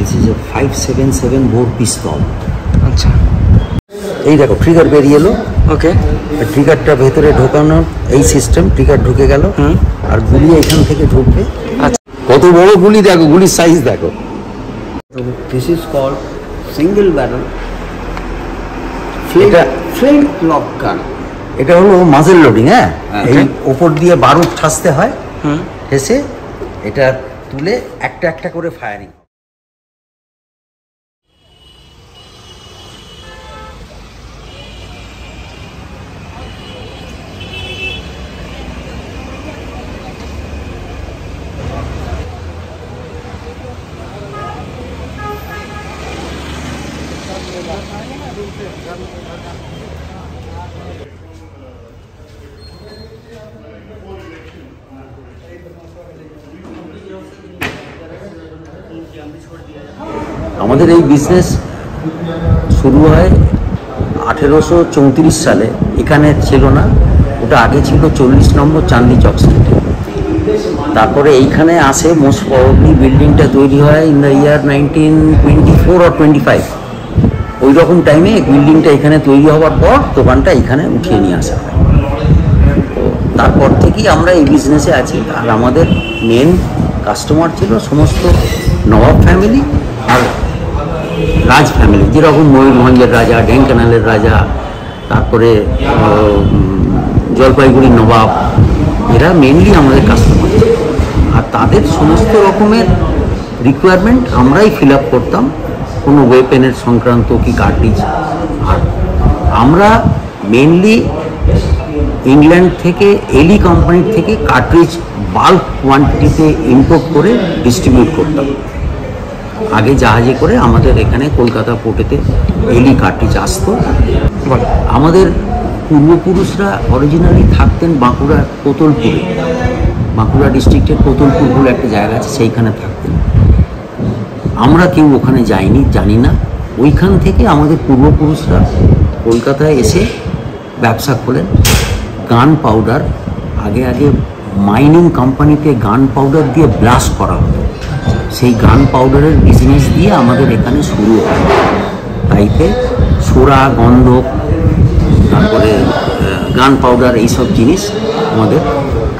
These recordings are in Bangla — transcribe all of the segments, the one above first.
দিস ইজ এ 577 বোর পিস্তল। আচ্ছা, এই দেখো ট্রিগার বেরিয়ে এলো। ওকে, ট্রিগারটা ভেতরে ঢোকানোর এই সিস্টেম, ট্রিগার ঢুকে গেল আর গুলি এখান থেকে ঢুকবে। আচ্ছা, কত বড় গুলি দেখো, গুলির সাইজ দেখো। So this is called single barrel flint lock gun. এটা হলো মাজেল লোডিং। হ্যাঁ, এই ওপর দিয়ে বারুদ ঠাসতে হয়, ঠেসে এটা তুলে একটা একটা করে ফায়ারিং। আমাদের এই বিজনেস শুরু হয় 1834 সালে। এখানে ছিল না, ওটা আগে ছিল 40 নম্বর চাঁদনি চক স্ট্রিটে। তারপরে এইখানে আসে মোস্ট প্রবাবলি বিল্ডিংটা তৈরি হয় ইন দ্য ইয়ার 1924 or 25। ওই রকম টাইমে বিল্ডিংটা এখানে তৈরি হওয়ার পর দোকানটা এখানে উঠিয়ে নিয়ে আসা হয়। তো তারপর থেকেই আমরা এই বিজনেসে আছি। আর আমাদের মেন কাস্টমার ছিল সমস্ত নবাব ফ্যামিলি আর রাজ ফ্যামিলি, যেরকম ময়ূরভঞ্জের রাজা, ঢেঙ্কানালের রাজা, তারপরে জলপাইগুড়ির নবাব, এরা মেনলি আমাদের কাস্টমার। আর তাদের সমস্ত রকমের রিকোয়ারমেন্ট আমরাই ফিল আপ করতাম, কোনো ওয়েপেনের সংক্রান্ত কি কার্ট্রিজ। আর আমরা মেনলি ইংল্যান্ড থেকে এলি কোম্পানির থেকে কার্ট্রিজ বাল্ক কোয়ান্টিটিতে ইম্পোর্ট করে ডিস্ট্রিবিউট করতাম। আগে জাহাজে করে আমাদের এখানে কলকাতা পোর্টেতে এলি কার্ট্রিজ আসতো। আমাদের পূর্বপুরুষরা অরিজিনালি থাকতেন বাঁকুড়ার কোতলপুরে, বাঁকুড়া ডিস্ট্রিক্টের কোতলপুর বলে একটা জায়গা আছে, সেইখানে থাকতেন। আমরা কেউ ওখানে যাইনি, জানি না। ওইখান থেকে আমাদের পূর্বপুরুষরা কলকাতায় এসে ব্যবসা করেন। গান পাউডার, আগে মাইনিং কোম্পানিতে গান পাউডার দিয়ে ব্লাস্ট করা হতো, সেই গান পাউডারের বিজনেস দিয়ে আমাদের এখানে শুরু হয়। তাইতে সোরা, গন্ধক, তারপরে গান পাউডার, এইসব জিনিস আমাদের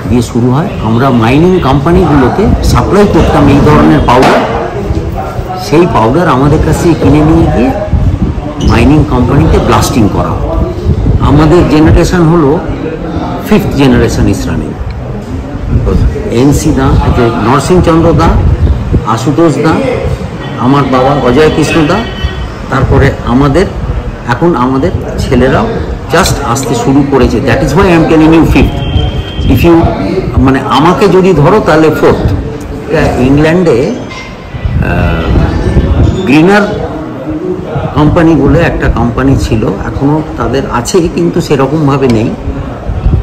দিয়ে শুরু হয়। আমরা মাইনিং কোম্পানিগুলোতে সাপ্লাই করতাম এই ধরনের পাউডার। সেই পাউডার আমাদের কাছে কিনে নিয়ে গিয়ে মাইনিং কোম্পানিতে ব্লাস্টিং করা হতো। আমাদের জেনারেশন হলো 5th জেনারেশন ইস রানিং। এনসি দা, নরসিংচন্দ্র দা, আশুতোষ দা, আমার বাবা অজয় কৃষ্ণ দা, তারপরে এখন আমাদের ছেলেরাও জাস্ট আসতে শুরু করেছে। That is why I am telling you 5th। If you মানে আমাকে যদি ধরো তাহলে 4th। ইংল্যান্ডে গ্রিনার কোম্পানি বলে একটা কোম্পানি ছিল, এখনও তাদের আছে কিন্তু সেরকমভাবে নেই।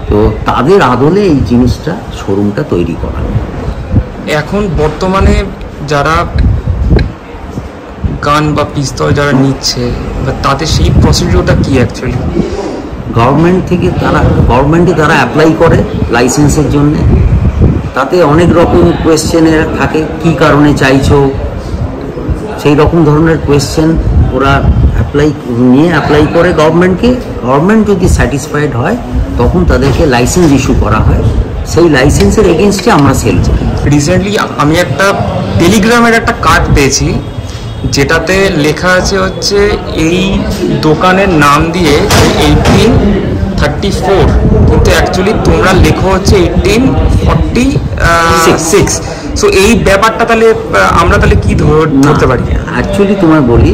তো তাদের আদলে এই জিনিসটা, শোরুমটা তৈরি করা। এখন বর্তমানে যারা গান বা পিস্তল যারা নিচ্ছে, তাদের সেই প্রসিডিওরটা কি অ্যাকচুয়ালি? গভর্নমেন্টে তারা অ্যাপ্লাই করে লাইসেন্সের জন্যে। তাতে অনেক রকম কোয়েশ্চেনের থাকে, কি কারণে চাইছো, সেই রকম ধরনের কোয়েশ্চেন ওরা অ্যাপ্লাই করে গভর্নমেন্টকে। গভর্নমেন্ট যদি স্যাটিসফাইড হয় তখন তাদেরকে লাইসেন্স ইস্যু করা হয়। সেই লাইসেন্সের এগেনস্টে আমরা সেল করি। রিসেন্টলি আমি একটা টেলিগ্রামের একটা কার্ড পেয়েছি, যেটাতে লেখা আছে হচ্ছে এই দোকানের নাম দিয়ে 1834, কিন্তু অ্যাকচুয়ালি তোমরা লেখো হচ্ছে 1846। সো এই ব্যাপারটা তাহলে আমরা কি ধরতে পারি? অ্যাকচুয়ালি তোমায় বলি,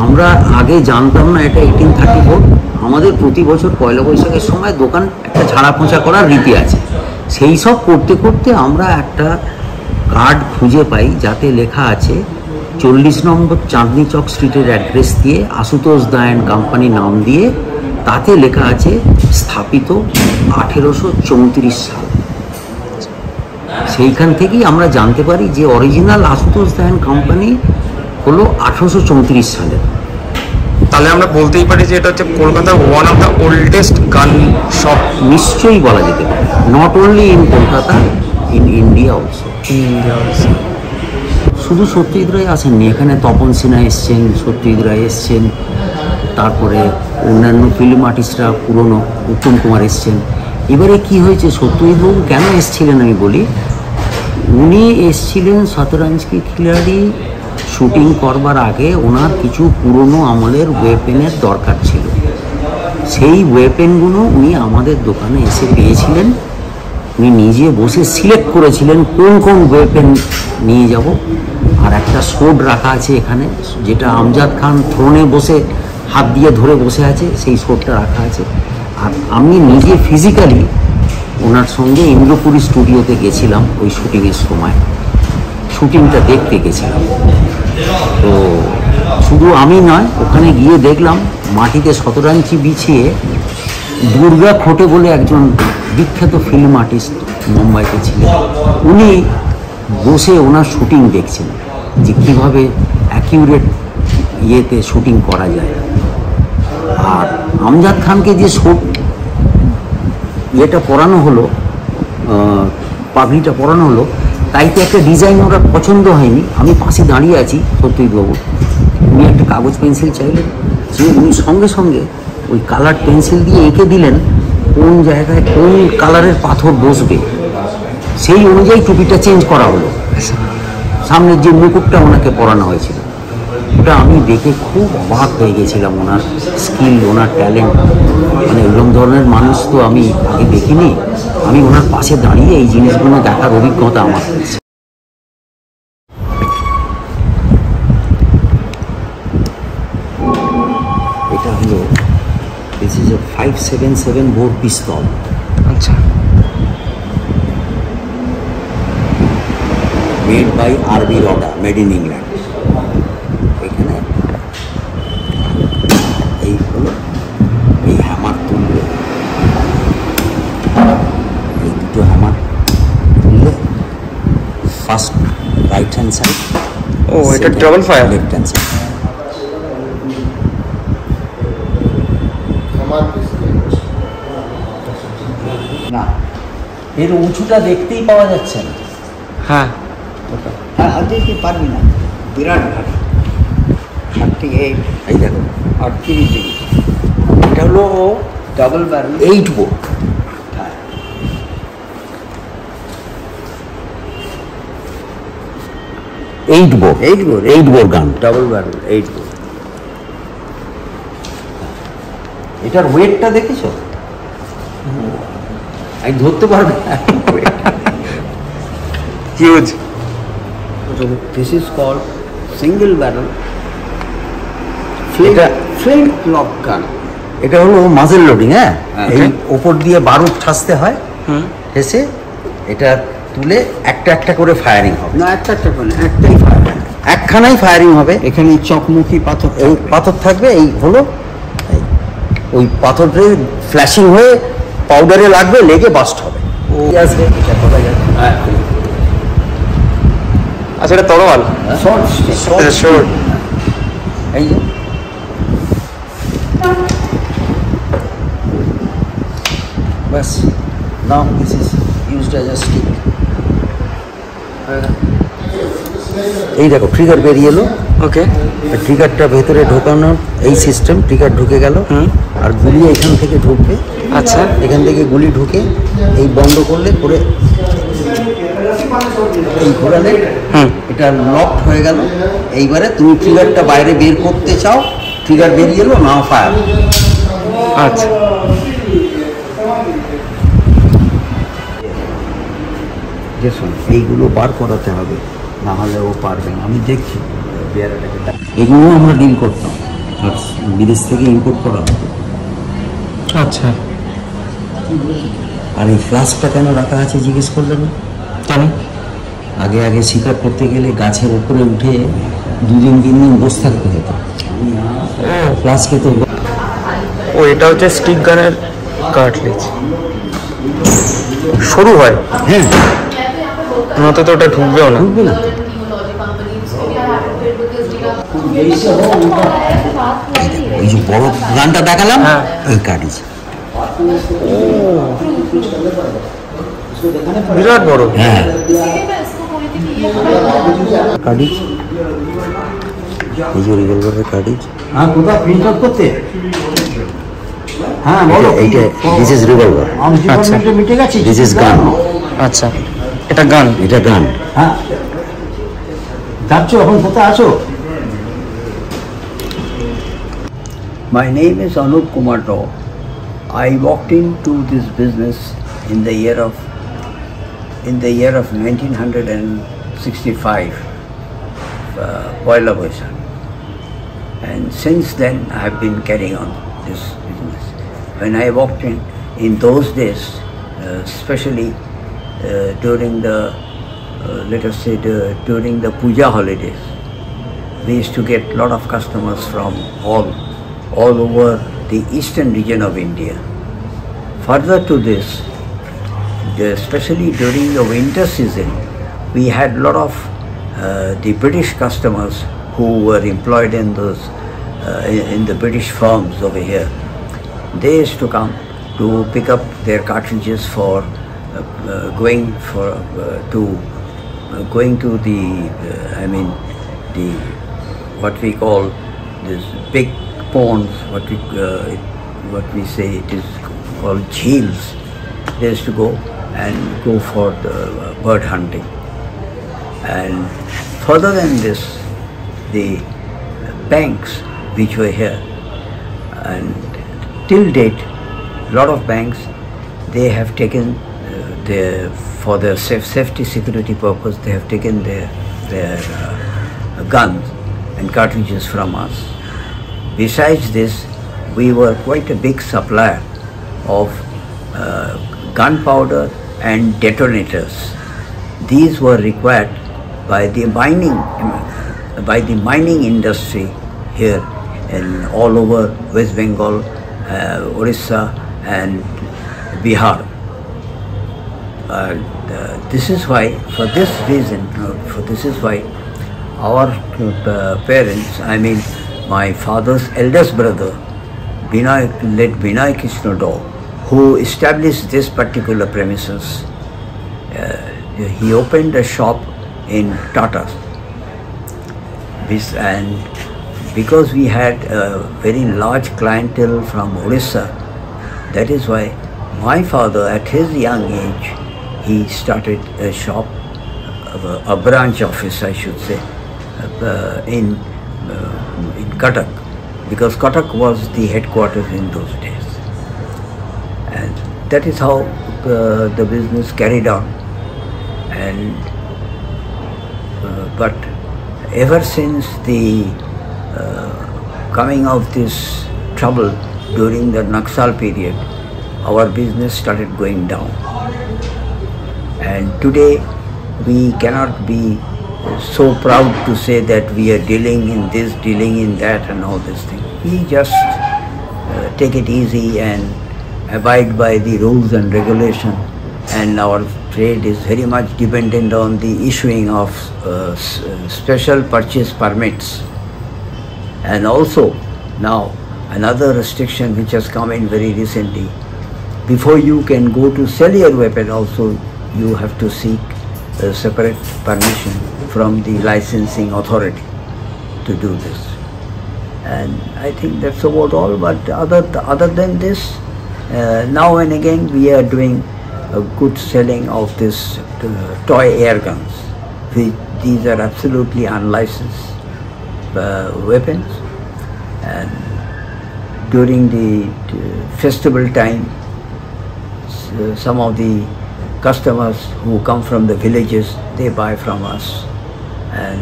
আমরা আগে জানতাম না এটা 1834। আমাদের প্রতি বছর পয়লা বৈশাখের সময় দোকান একটা ঝাড়া পোঁছা করার রীতি আছে। সেই সব করতে করতে আমরা একটা কার্ড খুঁজে পাই যাতে লেখা আছে 40 নম্বর চাঁদনি চক স্ট্রিটের অ্যাড্রেস দিয়ে আশুতোষ দা অ্যান্ড কোম্পানি নাম দিয়ে, তাতে লেখা আছে স্থাপিত 1834 সাল। সেইখান থেকেই আমরা জানতে পারি যে original Ashutosh da and company হলো 1834 সালের। তাহলে আমরা বলতেই পারি যে এটা হচ্ছে কলকাতার ওয়ান অফ দ্য ওল্ডেস্ট গান শপ। নিশ্চয়ই বলা যেতে পারে, not only in Kolkata, in India also. শুধু সত্যজিৎ রায় আসেননি, এখানে তপন সিনহা এসছেন, সত্যজিৎ রায় এসছেন, তারপরে অন্যান্য ফিল্ম আর্টিস্টরা পুরনো উত্তম কুমার এসছেন। এবারে কি হয়েছে, সত্যজিৎবাবু কেন এসছিলেন আমি বলি। উনি এসছিলেন শতরঞ্জ কি খিলাড়ি শুটিং করবার আগে ওনার কিছু পুরনো আমলের ওয়েপেনের দরকার ছিল। সেই ওয়েপেনগুলো উনি আমাদের দোকানে এসে পেয়েছিলেন। উনি নিজে বসে সিলেক্ট করেছিলেন কোন কোন ওয়েপেন নিয়ে যাব। আর একটা সোড রাখা আছে এখানে, যেটা আমজাদ খান থ্রোনে বসে হাত দিয়ে ধরে বসে আছে, সেই সোডটা রাখা আছে। আর আমি নিজে ফিজিক্যালি ওনার সঙ্গে ইন্দ্রপুরী স্টুডিওতে গেছিলাম ওই শুটিংয়ের সময়, শুটিংটা দেখতে গেছিলাম। তো শুধু আমি নয়, ওখানে গিয়ে দেখলাম মাটিতে শতরাঞ্চি বিছিয়ে দুর্গা খোটে বলে একজন বিখ্যাত ফিল্ম আর্টিস্ট মুম্বাইতে ছিলেন, উনি বসে ওনার শুটিং দেখছেন যে কীভাবে অ্যাকিউরেট ইয়েতে শুটিং করা যায়। আর আমজাদ খানকে যে ইয়েটা পড়ানো হলো, পাগড়িটা পড়ানো হলো, তাইতে একটা ডিজাইন ওরা পছন্দ হয়নি। আমি পাশে দাঁড়িয়ে আছি সত্যজিৎবাবু, উনি একটা কাগজ পেন্সিল চাইলেন, যে উনি সঙ্গে সঙ্গে ওই কালার পেন্সিল দিয়ে এঁকে দিলেন কোন জায়গায় কোন কালারের পাথর বসবে, সেই অনুযায়ী টুপিটা চেঞ্জ করা হলো। সামনের যে মুকুটটা ওনাকে পরানো হয়েছিল, ওটা আমি দেখে খুব অবাক হয়ে গেছিলাম। ওনার স্কিল, ওনার ট্যালেন্ট, মানে এরকম ধরনের মানুষ তো আমি আগে দেখিনি। আমি ওনার পাশে দাঁড়িয়ে এই জিনিসগুলো দেখার অভিজ্ঞতা আমার হয়েছে। এটা হলো দিস ইজ এ 577 বোর পিস্তল। আচ্ছা, মেড বাই আরবি রডা, মেড ইন ইংল্যান্ড। এখানে এই হলো, এই হ্যামার তুললে, এই দুটো হ্যামার তুললে ফার্স্ট রাইট হ্যান্ড সাইড, ও এটা double fire, left hand side. না, এর উঁচুটা দেখতেই পাওয়া যাচ্ছে না। হ্যাঁ হ্যাঁ, আর দেখতে পারবি না, বিরাট ঘাট 38 এই দেখো, 38 ডিগ্রি। এটা হলো double barrel 8 bore. Eight bore gun, double barrel 8 bore. এটার ওয়েটটা দেখেছো? আমি ধরতে পারবে না। Huge. This is called single barrel flint lock gun. এটা হলো মাজেল লোডিং। হ্যাঁ, হ্যাঁ। এই ওপর দিয়ে বারুদ ঠাসতে হয়, হুম, ঠেসে এটা তুলে একটা একটা করে ফায়ারিং হবে। না, একটা করে না, একটাই ফায়ার। একখানাই ফায়ারিং হবে। এখানে চকমুখী পাথর এই থাকবে। পাথর থাকবে, এই হলো ওই পাথরটা ফ্ল্যাশিং হয়ে পাউডারে লাগবে, লেগে বাস্ট হবে। আসবে এটা করা যায়। হ্যাঁ, আচ্ছা এটা তরোয়াল। short. এই যে বাস, now this is used as a stick. এই দেখো ট্রিগার বেরিয়ে এলো। ওকে, ট্রিগারটা ভেতরে ঢোকানোর এই সিস্টেম, ট্রিগার ঢুকে গেল, আর গুলি এখান থেকে ঢুকবে। আচ্ছা, এখান থেকে গুলি ঢুকে এই বন্ধ করলে করে এই ঘোরালে এটা লক হয়ে গেল। এইবারে তুমি ট্রিগারটা বাইরে বের করতে চাও, ট্রিগার বেরিয়ে এলো, নাও ফায়ার। আচ্ছা, এইগুলো বার করাতে হবে, না হলে ও পারবে না। আমি দেখছি এগুলো আমরা ডিল করতাম, আর বিদেশ থেকে ইম্পোর্ট করা হতো। আচ্ছা, আর এই ফ্লাস্কটা কেন রাখা আছে জিজ্ঞেস করলেন? কেন? আগে আগে শিকার করতে গেলে গাছের উপরে উঠে 2 দিন 3 দিন বসে থাকতে হতো। ফ্লাস্কে তো ও এটা হচ্ছে স্টিক গানের কার্টলেজ, সরু হয়। হ্যাঁ, নয়তো তো ওটা ঢুকবেও না। ঢুকবে না। ওই যে বড় গানটা দেখালাম, হ্যাঁ। ওই কাটিছে। বিরাট বড়। হ্যাঁ, কার্ডিজ, এই যে রিভলভারের কার্ডিজ। হ্যাঁ, কোথাও প্রিন্ট আউট করতে? হ্যাঁ বলো। এইটা দিস ইজ রিভলভার, ডিপার্টমেন্টে মিটে গেছি। দিস ইজ গান। আচ্ছা, এটা গান। এটা গান। হ্যাঁ, যাচ্ছ এখন, কোথায় আছো? My name is Anup Kumar Rao. I walked into this business in the year of 1965, Poila Boishakh. And since then I have been carrying on this business. When I walked in those days, especially during the let us say during the puja holidays, we used to get a lot of customers from all over the eastern region of India. Further to this, especially during the winter season, we had a lot of the British customers who were employed in those in the British firms over here. They used to come to pick up their cartridges for going to the the what we call this big ponds, what we say it is called jheels. They used to go for the bird hunting. And further than this, the banks which were here, and till date, a lot of banks, they have taken for their safety security purpose, they have taken their guns and cartridges from us. Besides this, we were quite a big supplier of gunpowder and detonators. These were required by the mining industry here and all over West Bengal, Orissa and Bihar. This is why our parents, I mean my father's eldest brother, Binay Krishna Rao, who established this particular premises, he opened a shop in Tata. And because we had a very large clientele from Orissa, that is why my father, at his young age, he started a shop, a branch office, I should say, in Cuttack, because Cuttack was the headquarters in those days. And that is how the business carried on. And but ever since the coming of this trouble during the Naxal period, our business started going down. And today we cannot be so proud to say that we are dealing in this, dealing in that and all this thing. We just take it easy and abide by the rules and regulation, and our trade is very much dependent on the issuing of special purchase permits. And also now another restriction which has come in very recently, before you can go to sell your weapon also you have to seek a separate permission from the licensing authority to do this. And I think that's about all, but other than this, now and again we are doing a good selling of this toy air guns. These are absolutely unlicensed weapons, and during the festival time, some of the customers who come from the villages, they buy from us, and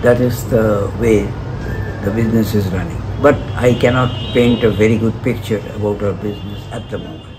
that is the way the business is running. But I cannot paint a very good picture about our business at the moment.